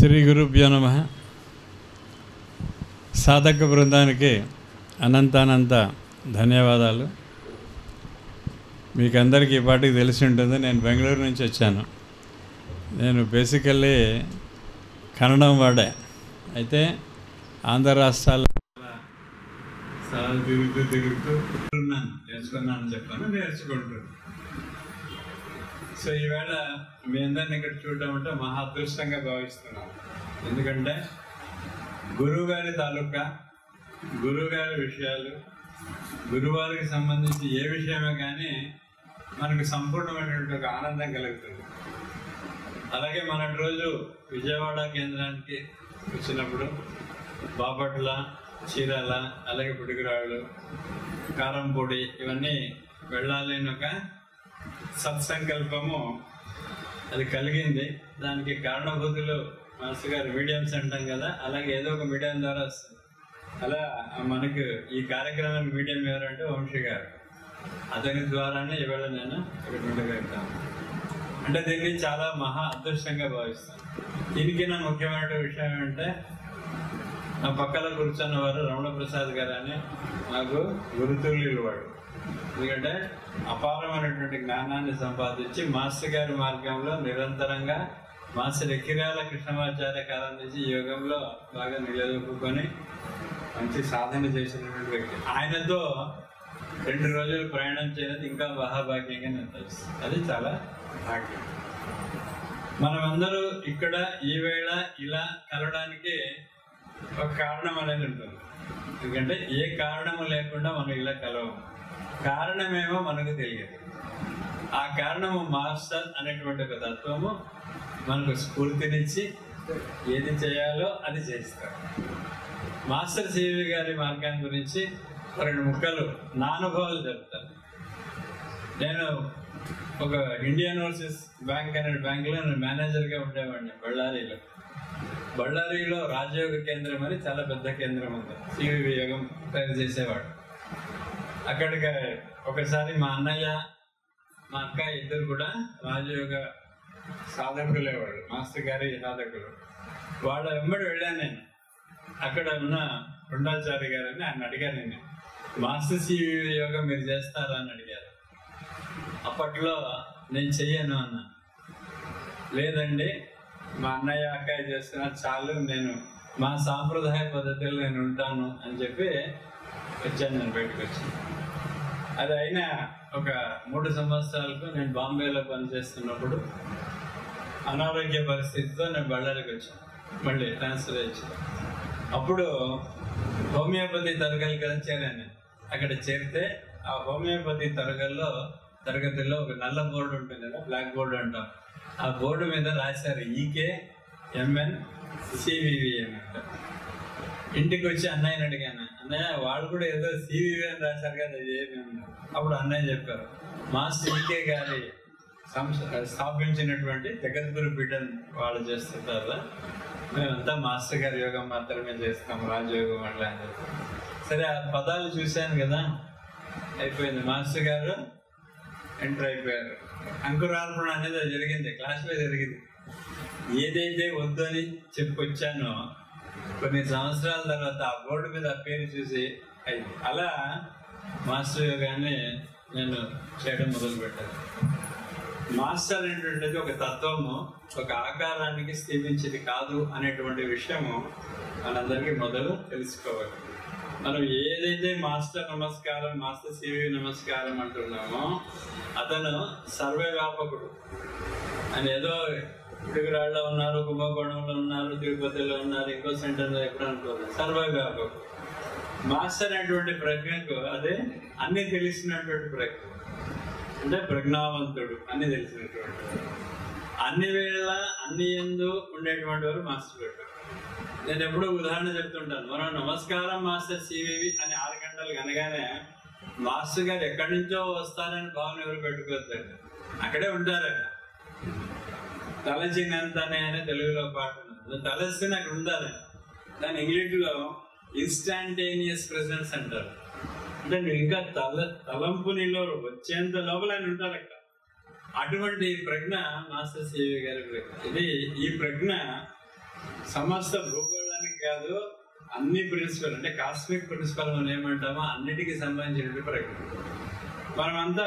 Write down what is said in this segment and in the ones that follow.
శ్రీ గురుభ్యో నమః. సాధక బృందానికి అనంతానంత ధన్యవాదాలు. మీకు అందరికీ ఈ పాటికి తెలిసి ఉంటుంది, నేను బెంగళూరు నుంచి వచ్చాను. నేను బేసికల్లీ కన్నడం వాడే, అయితే ఆంధ్ర రాష్ట్రాల్లో తిరుగుతూ నేర్చుకున్నానని చెప్పాను, నేర్చుకుంటున్నాను. సో ఈవేళ మీ అందరిని ఇక్కడ చూడటం అంటే మహా అదృష్టంగా భావిస్తున్నాను. ఎందుకంటే గురువుగారి తాలూకా గురువుగారి విషయాలు, గురువారికి సంబంధించి ఏ విషయమే కానీ మనకు సంపూర్ణమైనటువంటి ఒక ఆనందం కలుగుతుంది. అలాగే మొన్నటి రోజు విజయవాడ కేంద్రానికి వచ్చినప్పుడు బాపట్ల, చీరాల, అలాగే పుడికిరాళ్ళు, కారంపొడి ఇవన్నీ వెళ్ళాలి అని ఒక సత్సంకల్పము అది కలిగింది. దానికి కారణభూతులు మాస్టర్ గారు మీడియంస్ అంటాం కదా, అలాగే ఏదో ఒక మీడియం ద్వారా వస్తుంది. అలా మనకు ఈ కార్యక్రమానికి మీడియం ఎవరంటే వంశీ గారు, అతని ద్వారానే ఇవాళ నేను ఇక్కడ ఉండగలుగుతాను. అంటే దీన్ని చాలా మహా అదృష్టంగా భావిస్తాను. దీనికి నా ముఖ్యమైన విషయం ఏంటంటే, నా పక్కన కూర్చున్న వారు రమణ ప్రసాద్ గారు అని నాకు గురుతుల్యులు వాడు. ఎందుకంటే అపారమైనటువంటి జ్ఞానాన్ని సంపాదించి మాస్టర్ గారి మార్గంలో నిరంతరంగా మాస్టర్ ఎక్కిరాల కృష్ణమాచార్య కాలం నుంచి యోగంలో బాగా నిలదొక్కుని మంచి సాధన చేసినటువంటి వ్యక్తి. ఆయనతో 2 రోజులు ప్రయాణం చేయడం ఇంకా మహాభాగ్యంగా నేను తెలుస్తుంది. అది చాలా భాగ్యం. మనమందరూ ఇక్కడ ఈ వేళ ఇలా కలవడానికి ఒక కారణం అనేది ఉంటుంది. ఎందుకంటే ఏ కారణము లేకుండా మనం ఇలా కలవము. కారణమేమో మనకు తెలియదు. ఆ కారణము మాస్టర్ అనేటువంటి ఒక తత్వము మనకు స్ఫూర్తినిచ్చి ఏది చేయాలో అది చేస్తారు. మాస్టర్ సివి గారి మార్గాన్ని గురించి 2 ముక్కలు నా అనుభవాలు చెప్తాను. నేను ఒక ఇండియన్ ఓవర్సీస్ బ్యాంక్ అనే బ్యాంకులో నేను మేనేజర్గా ఉండేవాడిని బళ్ళారిలో రాజయోగ కేంద్రం అని చాలా పెద్ద కేంద్రం ఉంది. సివి యోగం తయారు చేసేవాడు. అక్కడికి ఒకసారి మా అన్నయ్య, మా అక్క ఇద్దరు కూడా రాజయోగ సాధకులే, వాళ్ళు మాస్టర్ గారి సాధకులు. వాళ్ళ వెంబడి వెళ్ళాను నేను. అక్కడ ఉన్న రుండాచారి గారని ఆయన అడిగాను, నేను మాస్టర్ సివి యోగం మీరు చేస్తారా అని అడిగారు. అప్పట్లో నేను చెయ్యను అన్నా. లేదండి, మా అన్నయ్య అక్కయ్య చేస్తున్నారు చాలు, నేను మా సాంప్రదాయ పద్ధతిలో నేను ఉంటాను అని చెప్పి వచ్చాను. నేను బయటకు వచ్చాను. అది అయినా ఒక 3 సంవత్సరాలకు నేను బాంబేలో పనిచేస్తున్నప్పుడు అనారోగ్య పరిస్థితితో నేను బళ్ళారికి వచ్చాను. మళ్ళీ ట్రాన్స్ఫర్ అయ్యాను. అప్పుడు హోమియోపతి తరగతి కదా చేరాను. అక్కడ చేరితే ఆ హోమియోపతి తరగతిలో ఒక నల్ల బోర్డు ఉంటుంది కదా, బ్లాక్ బోర్డు అంటాం. ఆ బోర్డు మీద రాశారు ఈకే ఎంఎన్ సివివి అని అంట. ఇంటికి వచ్చి అన్నయ్యని అడిగాను, అన్నయ్య వాళ్ళు కూడా ఏదో సివివి అని రాశారు కదా, ఇది ఏమి అన్నారు. అప్పుడు అన్నయ్య చెప్పారు, మాస్టర్ ఈకే గారి స్థాపించినటువంటి జగద్గురు పీఠం వాళ్ళు చేస్తుంటారా, మేమంతా మాస్టర్ గారి యోగం మాత్రమే చేస్తాం, రాజయోగం అట్లా అని చెప్పి. సరే, ఆ పదాలు చూశాను కదా, అయిపోయింది. మాస్టర్ గారు ఎంటర్ అయిపోయారు. అంకురార్పణ అనేది జరిగింది, క్లాస్లో జరిగింది. ఏదైతే వద్దు అని చెప్పుకొచ్చానో కొన్ని సంవత్సరాల తర్వాత ఆ బోర్డు మీద ఆ పేరు చూసి అయింది. అలా మాస్టర్ యోగాన్ని నేను చేయడం మొదలుపెట్టాను. మాస్టర్ అనేటువంటిది ఒక తత్వము, ఒక ఆకారానికి స్థిమించేది కాదు అనేటువంటి విషయము మనందరికీ మొదలు తెలుసుకోవాలి. మనం ఏదైతే మాస్టర్ నమస్కారం, మాస్టర్ సివి నమస్కారం అంటున్నామో అతను సర్వవ్యాపకుడు. ఆయన ఏదో పిడుగురాళ్ళలో ఉన్నారు, కుంభకోణంలో ఉన్నారు, తిరుపతిలో ఉన్నారు, ఇంకో సెంటర్లో ఎప్పుడు అనుకోలేదు. సర్వవ్యాపకుడు. మాస్టర్ అనేటువంటి ప్రజ్ఞకు అదే అన్ని తెలిసినటువంటి ప్రజ్ఞ, అంటే ప్రజ్ఞావంతుడు, అన్ని తెలిసినటువంటి, అన్ని వేళ అన్ని యందు ఉండేటువంటి వారు మాస్టర్ పెట్టారు. నేను ఎప్పుడూ ఉదాహరణ చెప్తుంటాను. మనం నమస్కారం మాస్టర్ సివివి అని 6 గంటలకు అనగానే మాస్టర్ గారు ఎక్కడి నుంచో వస్తారని భావన ఎవరు పెట్టుకోవద్దండి, అక్కడే ఉంటారు. తలచినంతనే అనే తెలుగులో పాట ఉంది, తలస్తే నాకు ఉండాలి. దాని ఇంగ్లీష్లో ఇన్స్టాంటేనియస్ ప్రెసెన్స్ అంటారు. అంటే నువ్వు ఇంకా తలంపు నీలో వచ్చేంత లోపల ఆయన ఉంటారు అక్కడ. అటువంటి ప్రజ్ఞ మాస్టర్ సివి గారి ప్రజ్ఞ. ఇది ఈ ప్రజ్ఞ సమస్త భూగోళానికి కాదు, అన్ని ప్రిన్సిపల్ అంటే కాస్మిక్ ప్రిన్సిపల్ మనం ఏమంటామో అన్నిటికీ సంబంధించిన ప్రకటన. మనమంతా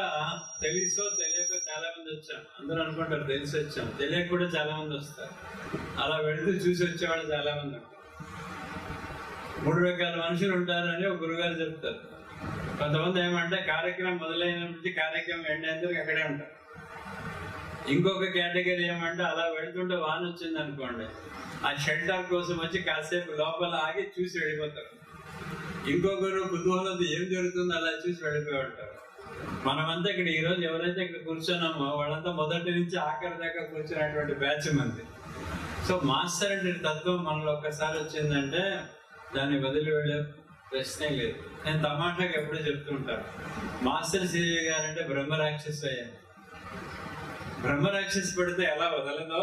తెలుసో తెలియక చాలా మంది వచ్చాం. అందరూ అనుకుంటారు తెలిసి వచ్చాం, తెలియక కూడా చాలా మంది వస్తారు. అలా వెళుతూ చూసి వచ్చేవాళ్ళు చాలా మంది ఉంటారు. 3 రకాల మనుషులు ఉంటారని ఒక గురుగారు చెప్తారు. కొంతమంది ఏమంటే కార్యక్రమం మొదలైన నుంచి కార్యక్రమం ఎండ్ అయ్యేందుకు అక్కడే ఉంటారు. ఇంకొక కేటగిరీ ఏమంటే అలా వెళ్తుంటే వాన వచ్చింది అనుకోండి, ఆ షెల్టర్ కోసం వచ్చి కాసేపు లోపల ఆగి చూసి వెళ్ళిపోతారు. ఇంకొకరు కుతూహలంతో ఏం జరుగుతుందో అలా చూసి వెళ్ళిపోయి ఉంటారు. మనమంతా ఇక్కడ ఈ రోజు ఎవరైతే ఇక్కడ కూర్చున్నామో వాళ్ళంతా మొదటి నుంచి ఆఖరి దాకా కూర్చున్నటువంటి బ్యాచ్ మంది. సో మాస్టర్ అంటే తత్వం మనలో ఒక్కసారి వచ్చిందంటే దాన్ని వదిలి వెళ్ళే ప్రశ్నే లేదు. నేను తమాషాకి ఎప్పుడూ చెప్తూ ఉంటాను, మాస్టర్ సివి గారంటే బ్రహ్మరాక్షస్ అయ్యాను. బ్రహ్మరాక్షస్ పడితే ఎలా వదలదో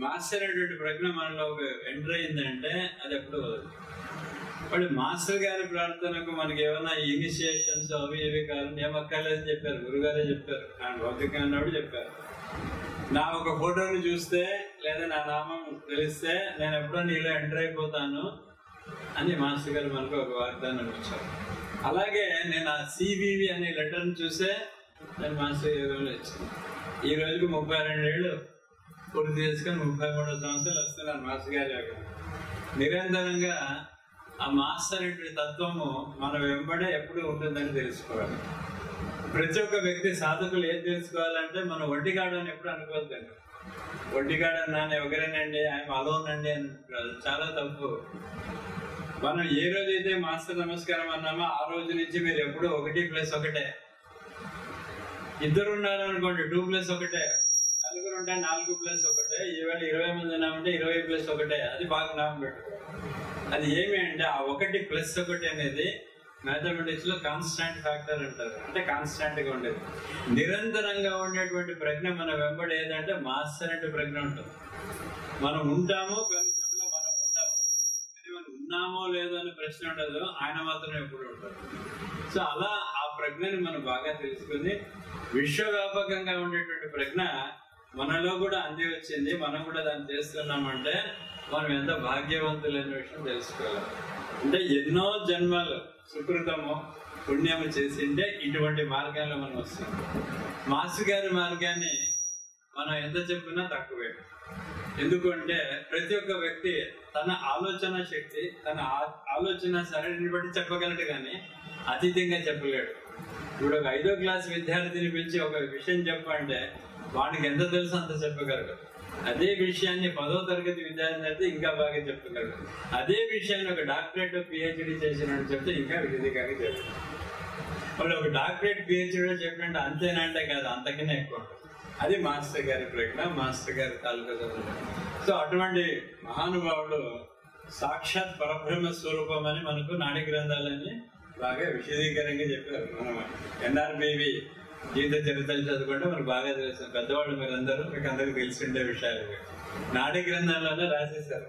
మాస్టర్ అనేటువంటి ప్రజ్ఞ మనలో ఎంటర్ అయిందంటే అది ఎప్పుడు వదలదు. వాళ్ళు మాస్టర్ గారి ప్రార్థనకు మనకి ఏమైనా ఇనిషియేషన్స్ అవి ఇవి కాదు, ఏమక్కర్లేదని చెప్పారు, గురుగారే చెప్పారు, నా భౌతికంగా అన్నప్పుడు చెప్పారు. నా ఒక ఫోటోని చూస్తే లేదా నా నామం తెలిస్తే నేను ఎప్పుడో నీలో ఎంటర్ అయిపోతాను అని మాస్టర్ గారు మనకు ఒక వాగ్దానం ఇచ్చారు. అలాగే నేను ఆ సివివి అనే లెటర్ని చూసే నేను మాస్టర్ యోగంలో ఇచ్చాను. ఈ రోజుకి 32 ఏళ్ళు పూర్తి చేసుకొని 33వ సంవత్సరాలు వస్తున్నాను మాస్టర్ గారి యోగం. నిరంతరంగా ఆ మాస్టర్ అనే తత్వము మన వెంబడే ఎప్పుడు ఉంటుందని తెలుసుకోవాలి. ప్రతి ఒక్క వ్యక్తి సాధకులు ఏం తెలుసుకోవాలంటే మనం ఒడ్డిగాడు అని ఎప్పుడు అనుకోవద్దండి. ఒడ్డిగాడు అన్నాను ఎవరైనండి ఆయన అలోనండి అని చాలా తప్పు. మనం ఏ రోజైతే మాస్టర్ నమస్కారం అన్నామో ఆ రోజు నుంచి మీరు ఎప్పుడు 1+1. ఇద్దరు ఉన్నారు అనుకోండి 2+1, నలుగురు ఉంటే 4+1, ఈవేళ 20 మంది ఉన్నామంటే 20+1. అది బాగా నామం పెట్టుకో. అది ఏమి అంటే ఆ 1+1 అనేది మ్యాథమెటిక్స్ లో కాన్స్టాంట్ ఫ్యాక్టర్ అంటారు. అంటే కాన్స్టాంట్ గా ఉండేది, నిరంతరంగా ఉండేటువంటి ప్రజ్ఞ మన వెంబడి ఏదంటే మాస్టర్ అంటే ప్రజ్ఞ ఉంటుంది. మనం ఉంటాము కొన్ని సమయంలో మనం ఉంటాము, మనం ఉన్నామో లేదో అనే ప్రశ్న ఉండదు, ఆయన మాత్రమే ఎప్పుడు ఉంటారు. సో అలా ఆ ప్రజ్ఞని మనం బాగా తెలుసుకుని విశ్వవ్యాపకంగా ఉండేటువంటి ప్రజ్ఞ మనలో కూడా అంది వచ్చింది, మనం కూడా దాన్ని చేస్తున్నామంటే మనం ఎంత భాగ్యవంతులైన విషయం తెలుసుకోవాలి. అంటే ఎన్నో జన్మలు సుకృతము పుణ్యము చేసింటే ఇటువంటి మార్గాల్లో మనం వస్తాం. మాస్టర్ గారి మార్గాన్ని మనం ఎంత చెప్పినా తక్కువే. ఎందుకంటే ప్రతి ఒక్క వ్యక్తి తన ఆలోచన శక్తి, తన ఆలోచన సరళిని బట్టి చెప్పగలడు, కానీ అతీతంగా చెప్పలేడు. ఇప్పుడు ఒక 5వ క్లాస్ విద్యార్థిని పిలిచి ఒక విషయం చెప్పంటే వాడికి ఎంత తెలుసు అంత చెప్పగలడు. అదే విషయాన్ని 10వ తరగతి విద్యార్థి అయితే ఇంకా బాగా చెప్పగలడు. అదే విషయాన్ని ఒక డాక్టరేట్ పిహెచ్డి చేసినట్టు చెప్తే ఇంకా విధిగా చెప్తాడు. వాళ్ళు ఒక డాక్టరేట్ పిహెచ్డి చెప్పినట్టు అంతేనంటే కాదు, అంతకన్నా ఎక్కువ. అది మాస్టర్ గారి ప్రజ్ఞ, మాస్టర్ గారి తాలూకా. సో అటువంటి మహానుభావుడు సాక్షాత్ పరబ్రహ్మ స్వరూపం అని మనకు నాడి గ్రంథాలని బాగా విశదీకరంగా చెప్పారు. మనం ఎన్ఆర్బివి జీవిత చరిత్రలు చదువుకుంటే మనకు బాగా తెలుసు. పెద్దవాళ్ళు మీరందరూ మీకు అందరికి తెలిసి ఉండే విషయాలు నాడి గ్రంథాల్లోనే రాసేశారు.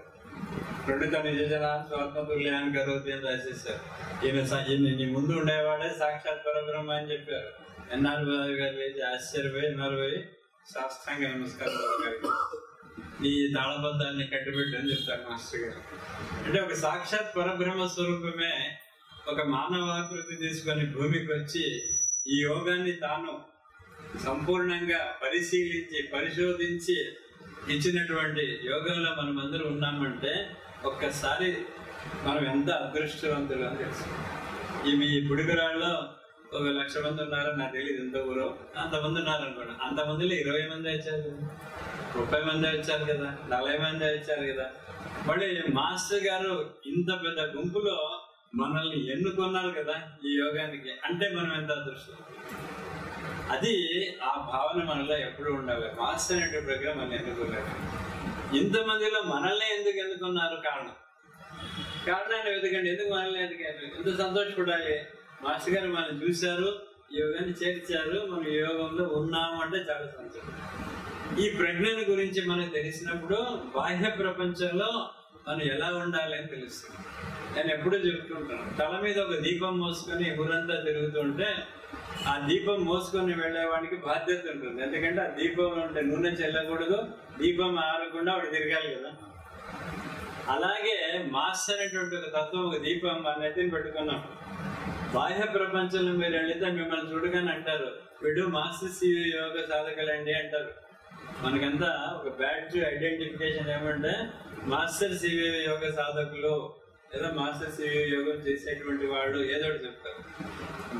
2 నిజజన స్వాత్మతుల్యాన్ని కరోతి అని రాసేశారు. ఈయన నీ ముందు ఉండేవాడే సాక్షాత్ పరబ్రహ్మ అని చెప్పారు. ఎన్ఆర్బాబు గారు వేసి ఆశ్చర్యపోయి ఎన్ఆర్బాయి సాష్టాంగ నమస్కారం నీ తాళబద్ధాన్ని కట్టిపెట్టి అని చెప్తారు మాస్టర్ గారు. అంటే ఒక సాక్షాత్ పరబ్రహ్మ స్వరూపమే ఒక మానవాకృతి తీసుకొని భూమికి వచ్చి ఈ యోగాన్ని తాను సంపూర్ణంగా పరిశీలించి పరిశోధించి ఇచ్చినటువంటి యోగంలో మనం అందరూ ఉన్నామంటే ఒక్కసారి మనం ఎంత అదృష్టవంతులు అని తెలుసు. ఈ బుడిగరాళ్ళలో 1,00,000 మంది ఉన్నారని నాకు తెలియదు, ఎంత ఊరో అంతమంది ఉన్నారనుకోండి. అంతమందిలో 20 మంది వచ్చారు, 30 మంది వచ్చారు కదా, 40 మంది వచ్చారు కదా. మళ్ళీ మాస్టర్ గారు ఇంత పెద్ద గుంపులో మనల్ని ఎన్నుకున్నారు కదా ఈ యోగానికి, అంటే మనం ఎంత అదృష్టం. అది ఆ భావన మనలో ఎప్పుడు ఉండాలి. మాస్టర్ అనే ప్రకారం మనం ఎన్నుకున్నారు. ఇంతమందిలో మనల్ని ఎందుకు ఎన్నుకున్నారు? కారణాన్ని వెతకండి. ఎందుకు మనల్ని ఎన్నుకారు? ఎంత సంతోషపడాలి. మాస్టర్ గారు మనం చూశారు, యోగాన్ని చేర్చారు, మనం యోగంలో ఉన్నాము అంటే చాలా సంతోషం. ఈ ప్రజ్ఞను గురించి మనకు తెలిసినప్పుడు బాహ్య ప్రపంచంలో మనం ఎలా ఉండాలి అని తెలుస్తుంది. నేను ఎప్పుడూ చెప్తుంటాను, తల మీద ఒక దీపం మోసుకొని ఊరంతా తిరుగుతుంటే ఆ దీపం మోసుకొని వెళ్ళేవాడికి బాధ్యత ఉంటుంది. ఎందుకంటే ఆ దీపంలో ఉంటే నూనె చెల్లకూడదు, దీపం ఆరకుండా వాడు తిరగాలి కదా. అలాగే మాస్టర్ అనేటువంటి ఒక తత్వం, ఒక దీపం మన నెత్తిని పెట్టుకున్నాం. బాహ్య ప్రపంచంలో మీరు వెళితే మిమ్మల్ని చూడగానే అంటారు, వీడు మాస్టర్ సివి యోగ సాధకులండి అంటారు. మనకంతా ఒక బ్యాడ్జ్ ఐడెంటిఫికేషన్ ఏమంటే మాస్టర్ సివి యోగ సాధకులు లేదా మాస్టర్ సివి యోగం చేసేటువంటి వాడు ఏదో ఒకటి చెప్తారు.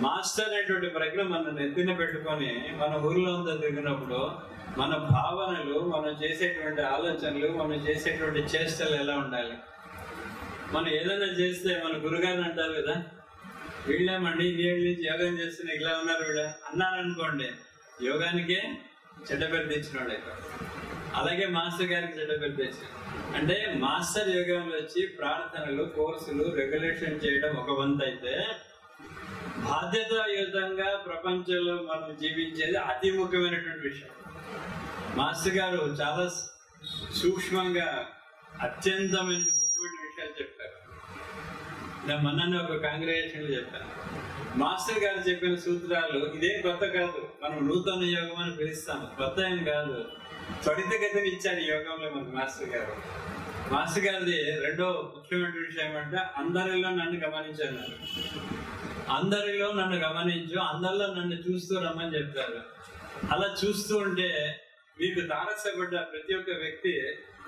మాస్టర్ అనేటువంటి ప్రజ్ఞ మనం నెత్తిన పెట్టుకొని మన ఊర్లో అంతా తిరిగినప్పుడు మన భావనలు, మనం చేసేటువంటి ఆలోచనలు, మనం చేసేటువంటి చేష్టలు ఎలా ఉండాలి. మనం ఏదైనా చేస్తే మన గురుగారు అంటారు కదా, వీళ్ళేమండి ఇన్నేళ్ళ నుంచి యోగం చేస్తున్నా ఇలా ఉన్నారు వీళ్ళ అన్నారనుకోండి, యోగానికే చెడ్డ పేరు తెచ్చినాడు. అలాగే మాస్టర్ గారికి చెడ్డ పేరు తెచ్చాడు. అంటే మాస్టర్ యోగంలో వచ్చి ప్రార్థనలు, కోర్సులు, రెగ్యులేషన్ చేయడం ఒక వంతు అయితే, బాధ్యతాయుతంగా ప్రపంచంలో మనం జీవించేది అతి ముఖ్యమైనటువంటి విషయం. మాస్టర్ గారు చాలా సూక్ష్మంగా అత్యంతమైన ముఖ్యమైన విషయాలు చెప్పారు. నేను మొన్న ఒక కాంగ్రిగేషన్లో చెప్పాను. మాస్టర్ గారు చెప్పిన సూత్రాలు ఇదేం కొత్త కాదు, మనం నూతన యోగం అని పిలుస్తాము, కొత్త ఏం కాదు. త్వరితగతిని ఇచ్చారు యోగంలో మనకు మాస్టర్ గారు. మాస్టర్ గారిది రెండో ముఖ్యమైన విషయం ఏమంటే అందరిలో నన్ను గమనించాను. అందరిలో నన్ను గమనించు, అందరిలో నన్ను చూస్తూ రమ్మని చెప్తారు. అలా చూస్తూ ఉంటే మీకు తారసపడ్డ ప్రతి ఒక్క వ్యక్తి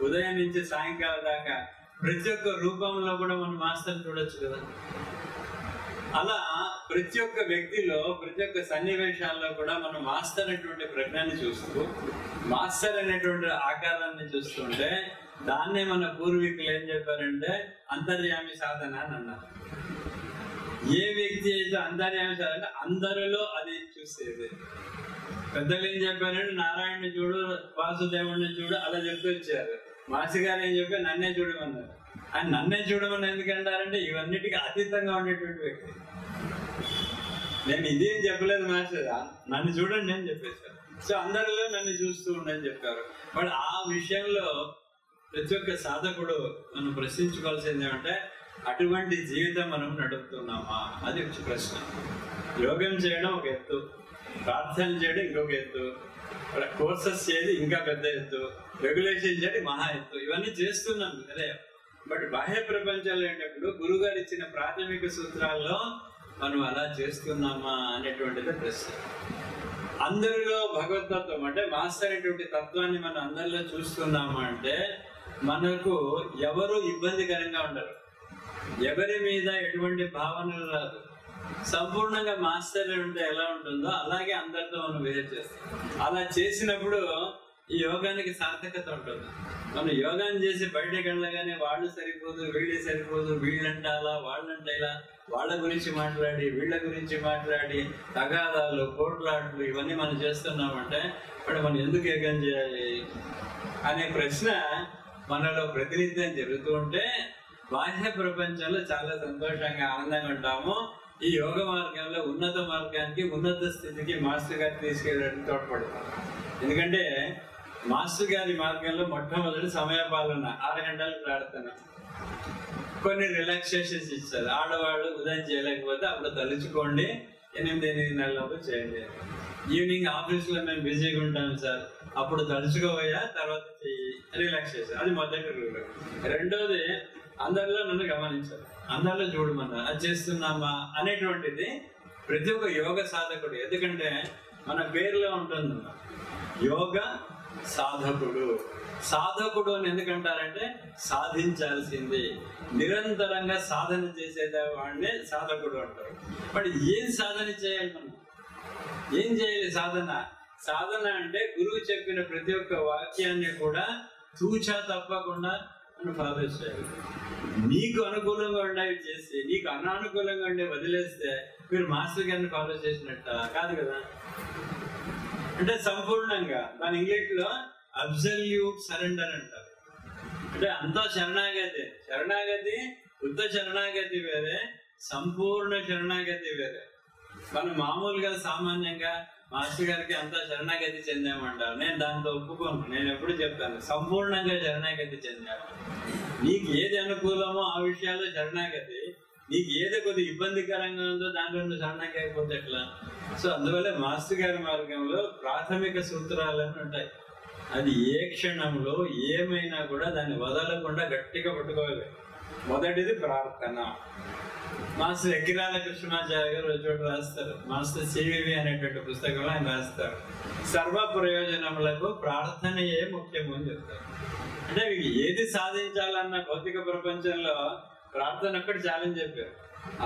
ఉదయం నుంచి సాయంకాలం దాకా ప్రతి ఒక్క రూపంలో కూడా మనం మాస్టర్ చూడొచ్చు కదా. అలా ప్రతి ఒక్క వ్యక్తిలో, ప్రతి ఒక్క సన్నివేశాల్లో కూడా మనం మాస్టర్ అనేటువంటి ప్రజ్ఞాన్ని చూస్తూ, మాస్టర్ అనేటువంటి ఆకారాన్ని చూస్తుంటే దాన్నే మన పూర్వీకులు ఏం చెప్పారంటే అంతర్యామి సాధన అని అన్నారు. ఏ వ్యక్తి అయితే అంతర్యామి సాధన అందరిలో అది చూసేది. పెద్దలు ఏం చెప్పారంటే నారాయణని చూడు, వాసుదేవుడిని చూడు అలా చెప్పి వచ్చారు. మాస్టర్ గారు ఏం చెప్పారు, నన్నే చూడమన్నారు. ఆయన నన్నే చూడమని ఎందుకంటారంటే ఇవన్నిటికీ అతీతంగా ఉండేటువంటి వ్యక్తి. నేను ఇదేం చెప్పలేదు మాస్టర్, నన్ను చూడండి అని చెప్పేశారు. సో అందరిలో నన్ను చూస్తూ ఉండని చెప్పారు. బట్ ఆ విషయంలో ప్రతి ఒక్క సాధకుడు మనం ప్రశ్నించుకోవాల్సింది ఏమంటే అటువంటి జీవితం మనం నడుపుతున్నామా, అది ప్రశ్న. యోగం చేయడం ఒక ఎత్తు, ప్రార్థన చేయడం ఇంకొక ఎత్తు, కోర్సెస్ చేయడం ఇంకా పెద్ద ఎత్తు, రెగ్యులేషన్ చేయడం మహా ఎత్తు. ఇవన్నీ చేస్తున్నాం అదే. బట్ బాహ్య ప్రపంచంలో ఏంటప్పుడు గురుగారు ఇచ్చిన ప్రాథమిక సూత్రాల్లో మనం అలా చేస్తున్నామా అనేటువంటిది ప్రశ్న. అందరిలో భగవతత్వం అంటే మాస్టర్ అనేటువంటి తత్వాన్ని మనం అందరిలో చూస్తున్నామా అంటే మనకు ఎవరు ఇబ్బందికరంగా ఉండరు, ఎవరి మీద ఎటువంటి భావనలు రాదు. సంపూర్ణంగా మాస్టర్ ఉంటే ఎలా ఉంటుందో అలాగే అందరితో మనం బిహేవ్ చేస్తాం. అలా చేసినప్పుడు ఈ యోగానికి సార్థకత ఉంటుంది. మనం యోగాన్ని చేసి బయటకు వెళ్ళగానే వాళ్ళు సరిపోదు, వీళ్ళే సరిపోదు, వీళ్ళంటే అలా, వాళ్ళంటే ఇలా, వాళ్ళ గురించి మాట్లాడి, వీళ్ళ గురించి మాట్లాడి, తగాదాలు, కోట్లాట్లు ఇవన్నీ మనం చేస్తున్నామంటే ఇప్పుడు మనం ఎందుకు యోగం చేయాలి అనే ప్రశ్న మనలో ప్రతినిత్యం జరుగుతూ ఉంటే బాహ్య ప్రపంచంలో చాలా సంతోషంగా, ఆనందంగా ఉంటాము. ఈ యోగ మార్గంలో ఉన్నత మార్గానికి, ఉన్నత స్థితికి మాస్టర్ గారు తీసుకెళ్ళడానికి తోడ్పడతాం. ఎందుకంటే మాస్టర్ గారి మార్గంలో మొట్టమొదటి సమయపాలన, 6 గంటలు ప్రార్థన, కొన్ని రిలాక్సేషన్స్ ఇచ్చారు. ఆడవాళ్ళు ఉదయం చేయలేకపోతే అప్పుడు తలుచుకోండి, 8-8:30 చేయండి. ఈవినింగ్ ఆఫీస్లో మేము బిజీగా ఉంటాం సార్, అప్పుడు తలుచుకోవయ్యా, తర్వాత చెయ్యి, రిలాక్సేషన్. అది మొదటి రూల్. రెండోది అందరిలో నన్ను గమనించాలి, అందరిలో చూడమన్నారు. అది చేస్తున్నామా అనేటువంటిది ప్రతి ఒక్క యోగ సాధకుడు. ఎందుకంటే మన పేరులో ఉంటుంది యోగ సాధకుడు. సాధకుడు అని ఎందుకంటారంటే సాధించాల్సింది, నిరంతరంగా సాధన చేసేవాడినే సాధకుడు అంటారు. బట్ ఏం సాధన చేయాలి, మనం ఏం చేయాలి? సాధన అంటే గురువు చెప్పిన ప్రతి ఒక్క వాక్యాన్ని కూడా తూచా తప్పకుండా మనం ఫాలో చేయాలి. నీకు అనుకూలంగా ఉండేవి చేసి నీకు అనానుకూలంగా ఉండే వదిలేస్తే మీరు మాస్టర్ గారిని ఫాలో చేసినట్ట కాదు కదా. అంటే సంపూర్ణంగా, దాని ఇంగ్లీష్లో అబ్సల్యూట్ సరెండర్ అంటారు. అంటే అంతా శరణాగతి. శరణాగతి, ఉత్త శరణాగతి వేరే, సంపూర్ణ శరణాగతి వేరే. మనం మామూలుగా సామాన్యంగా మాస్టర్ గారికి అంతా శరణాగతి చెందామంటారు. నేను దాంతో ఒప్పుకోను. నేను ఎప్పుడు చెప్తాను, సంపూర్ణంగా శరణాగతి చెందాను. నీకు ఏది అనుకూలమో ఆ విషయాల్లో శరణాగతి, నీకు ఏది కొద్దిగా ఇబ్బందికరంగా ఉందో దాంట్లో శరణాగతి అయిపోతే ఎట్లా? సో అందువల్ల మాస్టర్ గారి మార్గంలో ప్రాథమిక సూత్రాలన్నీ ఉంటాయి. అది ఏ క్షణంలో ఏమైనా కూడా దాన్ని వదలకుండా గట్టిగా పట్టుకోవాలి. మొదటిది ప్రార్థన. మాస్టర్ ఎక్కిరాల కృష్ణమాచార్య గారు ఒక చోట రాస్తారు, మాస్టర్ సివివి అనేటువంటి పుస్తకంలో ఆయన రాస్తారు, సర్వ ప్రయోజనములకు ప్రార్థనయే ముఖ్యము అని చెప్తారు. అంటే ఏది సాధించాలన్న భౌతిక ప్రపంచంలో ప్రార్థన ఒక్కటి చాలని చెప్పారు.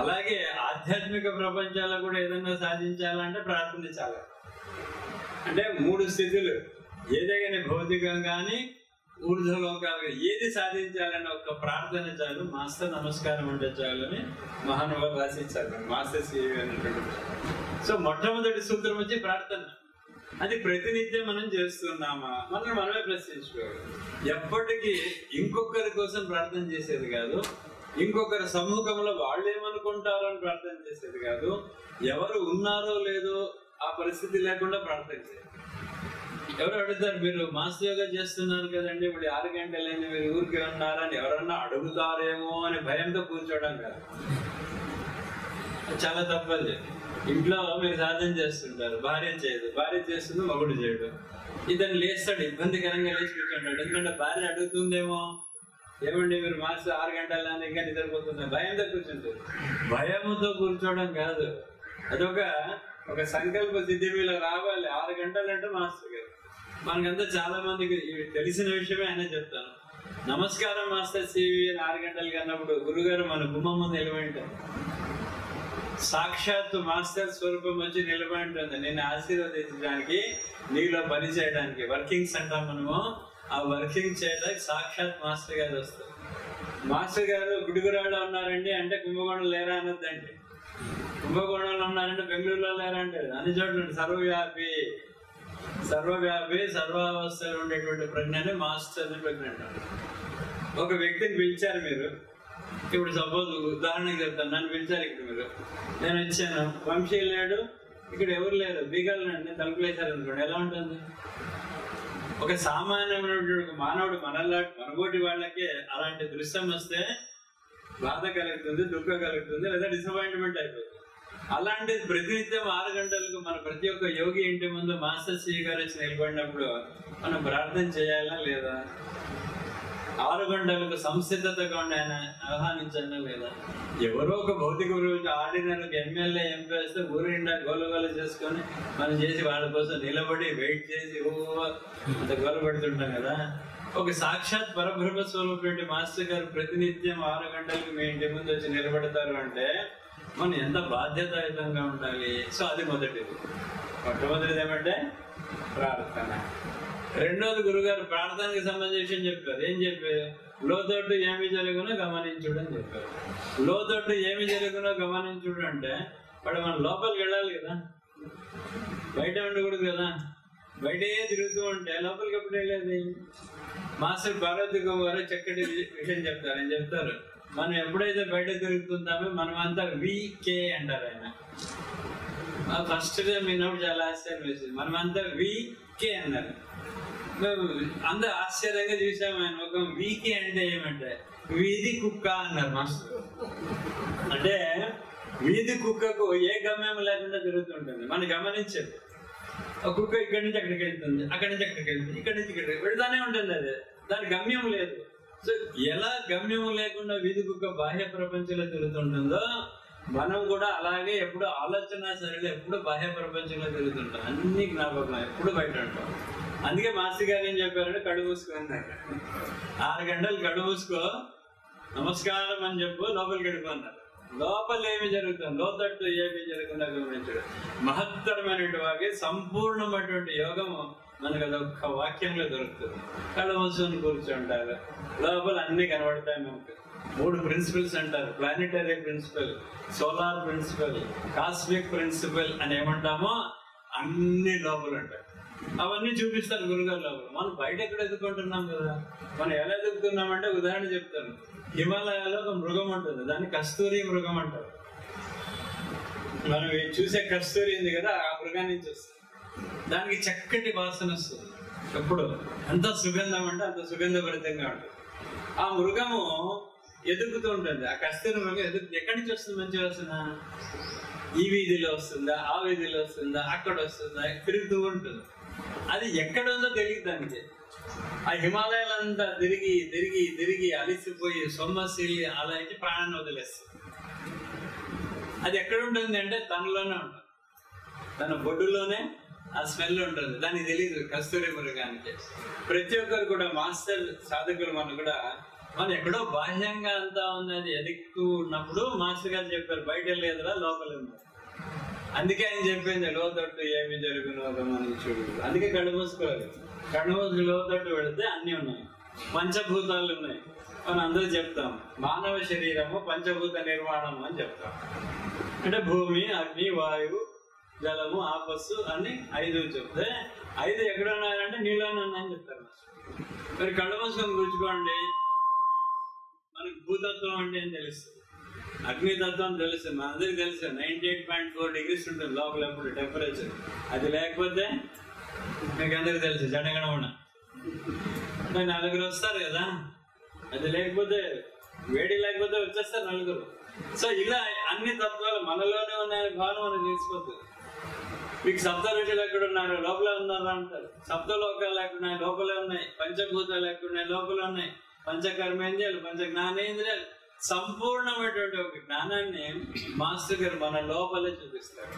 అలాగే ఆధ్యాత్మిక ప్రపంచాల్లో కూడా ఏదైనా సాధించాలంటే ప్రార్థన చాలా. అంటే 3 స్థితులు, ఏదైనా భౌతికం కానీ ఊర్ధ్వలోకాలు ఏది సాధించాలని ఒక ప్రార్థన చాలు, మాస్టర్ నమస్కారం అంటే చాలు అని మహానుభావులు రాసిచ్చారు మాస్టర్ సివి అనేటువంటి. సో మొట్టమొదటి సూత్రం వచ్చి ప్రార్థన. అది ప్రతినిత్యం మనం చేస్తున్నామా మనమే ప్రశ్నించుకోవాలి. ఎప్పటికీ ఇంకొకరి కోసం ప్రార్థన చేసేది కాదు, ఇంకొకరి సమ్ముఖంలో వాళ్ళు ఏమనుకుంటారో అని ప్రార్థన చేసేది కాదు, ఎవరు ఉన్నారో లేదో ఆ పరిస్థితి లేకుండా ప్రార్థన చేయాలి. ఎవరు అడుగుతారు, మీరు మాస్ యోగా చేస్తున్నారు కదండి, ఇప్పుడు 6 గంటలైనా మీరు ఊరికి ఉన్నారని ఎవరన్నా అడుగుతారేమో అని భయంతో కూర్చోవడం కాదు, చాలా తప్పది. ఇంట్లో మీరు సాధన చేస్తుంటారు, భార్య చేయదు, భార్య చేస్తుంది మగుడు చేయడు, ఇతను లేస్తాడు, ఇబ్బందికరంగా లేచి కూర్చుంటాడు. ఎందుకంటే భార్య అడుగుతుందేమో, ఏమండి మీరు మాస్ 6 గంటలని ఇంకా నిద్రపోతుంది, భయంతో కూర్చుంటారు. భయముతో కూర్చోవడం కాదు, అదొక సంకల్ప సిద్ధి మీద రావాలి. 6 గంటలంటే మాస్టర్ గారు మనకంతా చాలా మందికి తెలిసిన విషయమే ఆయన చెప్తాను. నమస్కారం మాస్టర్ సివి 6 గంటలకి అన్నప్పుడు గురుగారు మన గుమ్మమ్మ నిలబడింటారు, సాక్షాత్తు మాస్టర్ స్వరూపం వచ్చి నిలబడింటుంది, నేను ఆశీర్వదించడానికి, నీలో పని చేయడానికి. వర్కింగ్స్ అంటాం మనము, ఆ వర్కింగ్ చేయడానికి సాక్షాత్ మాస్టర్ గారు వస్తారు. మాస్టర్ గారు గుడిగురాడలో ఉన్నారండి అంటే కుంభకోణం లేరా అనొద్దండి, కుంభకోణంలో ఉన్నారంటే బెంగళూరులో లేరా అంటే అన్ని చోట్ల సర్వవ్యాపి సర్వావస్థలు ఉండేటువంటి ప్రజ్ఞని మాస్టర్ అని ప్రజ్ఞ అంటారు. ఒక వ్యక్తిని పిలిచారు మీరు, ఇప్పుడు సపోజ్ ఉదాహరణకి చెప్తాను, నన్ను పిలిచారు ఇక్కడ మీరు, నేను వచ్చాను, వంశీ లేడు, ఇక్కడ ఎవరు లేరు, బీగాలు నేను తలుపులేశారు అనుకోండి, ఎలా ఉంటుంది? ఒక సామాన్యమైనటువంటి మానవుడు మనబోటి వాళ్ళకి అలాంటి దృశ్యం వస్తే బాధ కలుగుతుంది, దుఃఖం కలుగుతుంది, లేదా డిసప్పాయింట్మెంట్ అయిపోతుంది. అలాంటిది ప్రతినిత్యం 6 గంటలకు మన ప్రతి ఒక్క యోగి ఇంటి ముందు మాస్టర్ శ్రీ గారు వచ్చి నిలబడినప్పుడు మనం ప్రార్థన చేయాలా లేదా? 6 గంటలకు సంసిద్ధతగా ఉండి ఆయన ఆహ్వానించాలా లేదా? ఎవరో ఒక భౌతిక ఆర్డినరీ ఎమ్మెల్యే ఎంపీ వస్తే ఊరి నిండా గోలగోల చేసుకొని మనం చేసి వాళ్ళ కోసం నిలబడి వెయిట్ చేసి అంత గోల పెడుతుంటాం కదా. ఒక సాక్షాత్ పరబ్రహ్మ స్వరూపి మాస్టర్ గారు ప్రతినిత్యం 6 గంటలకు మీ ఇంటి ముందు వచ్చి నిలబడతారు అంటే మనం ఎంత బాధ్యతాయుతంగా ఉండాలి. సో అది మొట్టమొదటిది ఏమంటే ప్రార్థన. రెండోది గురుగారు ప్రార్థనకి సంబంధించి చెప్పారు. ఏం చెప్పారు? లోతట్టు ఏమి జరుగునో గమనించుడు అని చెప్పారు. లోతట్టు ఏమి జరుగునో గమనించుడు అంటే వాడు మన లోపలికి వెళ్ళాలి కదా, బయట ఉండకూడదు కదా. బయటే తిరుగుతూ ఉంటే లోపలికి ఎప్పుడు వెళ్ళేది? మాస్టర్ పార్వతి గారు చక్కటి విషయం చెప్తారు. ఆయన చెప్తారు, మనం ఎప్పుడైతే బయట తిరుగుతుంటామో మనమంతా వీకే అంటారు. ఆయన ఫస్ట్ డే విన్నప్పుడు చాలా ఆశ్చర్యం వేసింది. మనమంతా వీకే అన్నారు. అందరూ ఆశ్చర్యంగా చూసాము. ఆయన ఒక వీకే అంటే ఏమంటే వీధి కుక్క అన్నారు మాస్టర్. అంటే వీధి కుక్కకు ఏ గమ్యం లేకుండా తిరుగుతుంటుంది. మనం గమనించదు. ఒక కుక్క ఇక్కడి నుంచి అక్కడికి వెళ్తుంది, అక్కడి నుంచి అక్కడికి వెళ్తుంది, ఇక్కడి నుంచి ఇక్కడికి వెళ్తానే ఉంటుంది. అది దాని గమ్యం లేదు. సో ఎలా గమ్యం లేకుండా వీధి కుక్క బాహ్య ప్రపంచంలో తిరుగుతుంటుందో మనం కూడా అలాగే ఎప్పుడు ఆలోచన సరిగా ఎప్పుడు బాహ్య ప్రపంచంలో తిరుగుతుంటాం. అన్ని జ్ఞాపకం ఎప్పుడు బయట ఉంటాం. అందుకే మాస్టర్ గారు ఏం చెప్పారంటే కళ్ళు మూసుకో అన్నారు. 6 గంటలు కళ్ళు మూసుకో, నమస్కారం అని చెప్పు, లోపలికి వెళ్ళిపోన్నారు. లోపల ఏమి జరుగుతుంది, లోతట్టు ఏమి జరుగుతుందో గమనించడం మహత్తరమైనటువంటి వాకి సంపూర్ణమైనటువంటి యోగము మనకు అదొక్క వాక్యంలో దొరుకుతుంది. కళ్ళు మూసుకొని కూర్చుంటారు, లోపల అన్ని కనబడతాయి. మనకు 3 ప్రిన్సిపల్స్ అంటారు. Planetary principle, solar principle, cosmic principle అని ఏమంటామో అన్ని లోపల ఉంటాయి. అవన్నీ చూపిస్తారు గురుగారు లోపల. మనం బయట ఎక్కడ ఎదుర్కొంటున్నాం కదా. మనం ఎలా ఎదుగుతున్నామంటే ఉదాహరణ చెప్తాను. హిమాలయాలో ఒక మృగం ఉంటుంది, దాన్ని కస్తూరి మృగం అంటారు. మనం చూసే కస్తూరి ఉంది కదా, ఆ మృగాన్ని నుంచి వస్తుంది. దానికి చక్కటి వాసన వస్తుంది. ఎప్పుడు ఎంత సుగంధం అంటే అంత సుగంధభరితంగా ఉంటుంది. ఆ మృగము ఎదుగుతూ ఉంటుంది. ఆ కస్తూరి మృగం ఎక్కడి నుంచి వస్తుంది మంచి వాసన? ఈ వీధిలో వస్తుందా, ఆ వీధిలో వస్తుందా, అక్కడ వస్తుందా, తిరుగుతూ ఉంటుంది. అది ఎక్కడ ఉందో తెలియదు దానికి. ఆ హిమాలయాలంతా తిరిగి తిరిగి తిరిగి అలిసిపోయి సొమ్మసిల్లి అలా అయితే ప్రాణాన్ని వదిలేస్తుంది. అది ఎక్కడ ఉంటుంది అంటే తనలోనే ఉంటుంది, తన బొడ్డులోనే ఆ స్మెల్ ఉంటుంది. దానికి తెలియదు కస్తూరి మృగానికి. ప్రతి ఒక్కరు కూడా మాస్టర్ సాధకులు మనం కూడా మనం ఎక్కడో బాహ్యంగా అంతా ఉన్నది ఎదుక్కు ఉన్నప్పుడు మాస్టర్ గారు చెప్పారు బయట లేదురా లోపల ఉంది. అందుకే ఆయన చెప్పింది లోతట్టు ఏమి జరుగునో గమనించుడు. అందుకే కళ్ళు మూసుకోవాలి. కళ్ళు మూసుకు లోతట్టు వెళితే అన్ని ఉన్నాయి, పంచభూతాలు ఉన్నాయి. మనం అందరూ చెప్తాం మానవ శరీరము పంచభూత నిర్మాణం అని చెప్తాం. అంటే భూమి, అగ్ని, వాయువు, జలము, ఆపస్సు అని 5 చెప్తే 5 ఎక్కడ ఉన్నాయంటే నీళ్ళని ఉన్నాయని చెప్తారు. మరి కళ్ళు మూసుకొని కూర్చుకోండి, మనకి భూతత్వం అంటే అని తెలుస్తుంది, అగ్నితత్వం తెలుస్తుంది. మనందరికి తెలుసు 98.4 degrees ఉంటుంది లోపల ఎప్పుడు టెంపరేచర్. అది లేకపోతే మీకు అందరికి తెలుసు జనగణమన 4 వస్తారు కదా, అది లేకపోతే వేడి లేకపోతే వచ్చేస్తారు 4. సో ఇలా అన్ని తత్వాలు మనలోనే ఉన్నాయని భావన మనం తెలిసిపోతుంది. మీకు సప్త ఋషులు ఎక్కడ ఉన్నారు, లోపలే ఉన్నారు అంటారు. సప్త లోకాలు ఎక్కడున్నాయి, లోపలే ఉన్నాయి. పంచభూతాలు ఎక్కడున్నాయి, లోపల ఉన్నాయి. పంచకర్మేంద్రియాలు, పంచ జ్ఞానేంద్రియాలు, సంపూర్ణమైనటువంటి ఒక జ్ఞానాన్ని మాస్టర్ గారు మన లోపలే చూపిస్తారు.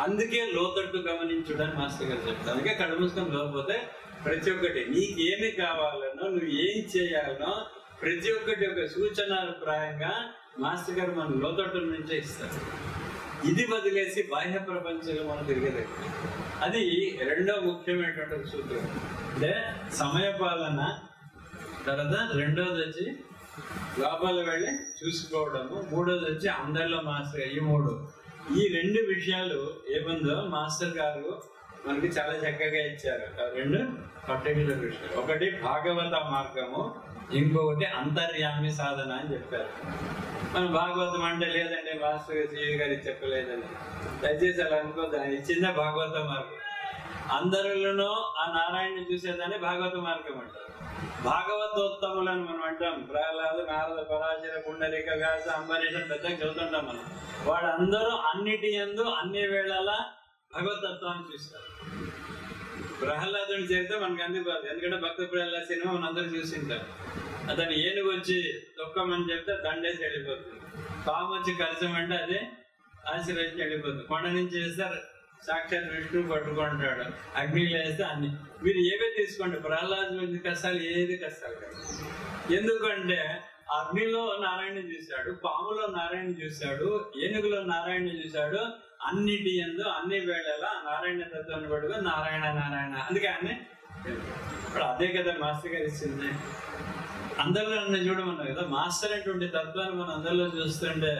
అందుకే లోతట్టు గమనించుడని మాస్టర్ గారు చెప్తారు. అందుకే కళ్ళు మూసుకొని లోకపోతే ప్రతి ఒక్కటి నీకేమి కావాలనో, నువ్వు ఏం చేయాలనో ప్రతి ఒక్కటి ఒక సూచనాభిప్రాయంగా మాస్టర్ గారు మన లోతట్టు నుంచే ఇస్తారు. ఇది వదిలేసి బాహ్య ప్రపంచంలో మనం తిరిగేది. అది రెండో ముఖ్యమైనటువంటి సూత్రం. అంటే సమయపాలన, తర్వాత రెండోది వచ్చి లోపల వెళ్ళి చూసుకోవడము, మూడోది వచ్చి అందరిలో మాస్టర్. ఈ 3 ఈ 2 విషయాలు ఏముందో మాస్టర్ గారు మనకి చాలా చక్కగా ఇచ్చారు. 2 పర్టికులర్ విషయాలు. ఒకటి భాగవత మార్గము, ఇంకొకటి అంతర్యామి సాధన అని చెప్పారు. మనం భాగవతం అంటే లేదండి మాస్టర్ శ్రీ గారు చెప్పలేదని దయచేసి అలా అనుకోద్దు. ఆయన ఇచ్చిందే భాగవత మార్గం. అందరిలోనూ ఆ నారాయణని చూసేదాన్ని భాగవత మార్గం అంటారు. భాగవతోత్తములని మనం అంటాం. ప్రహ్లాద, నారద, పరాశర, పుండరీక, వ్యాస, అంబరీష పెద్దగా చదువుతుంటాం మనం. వాళ్ళందరూ అన్నిటి యందు అన్ని వేళలా భగవతత్వాన్ని చూస్తారు. ప్రహ్లాదుని చేరితే మనకు అందిపోదు, ఎందుకంటే భక్త ప్రహ్లాద సినిమా మనం అందరూ చూసింటారు. అతను ఏనుగు వచ్చి తొక్కమని చెప్తే దండేసి వెళ్ళిపోతుంది. పాము వచ్చి కలిసమంటే అదే ఆశీర్వదించి వెళ్ళిపోతుంది. కొండ నుంచి వేస్తారు సాక్షాత్ విష్ణు పట్టుకుంటాడు. అగ్నిలో వేస్తే అన్ని. మీరు ఏవే తీసుకోండి, ప్రహ్లాదు కష్టాలు ఏది కష్టాలు కాదు. ఎందుకంటే అగ్నిలో నారాయణ చూశాడు, పాములో నారాయణ చూశాడు, ఏనుగులో నారాయణ చూశాడు. అన్నిటి యందు అన్ని వేళలా నారాయణ తత్వాన్ని పట్టుకుని నారాయణ నారాయణ. అందుకే అన్నీ ఇప్పుడు అదే కదా మాస్టర్ గారు ఇచ్చింది. అందరిలో చూడమన్నారు కదా, మాస్టర్ అటువంటి తత్వాన్ని మనం అందరిలో చూస్తుంటే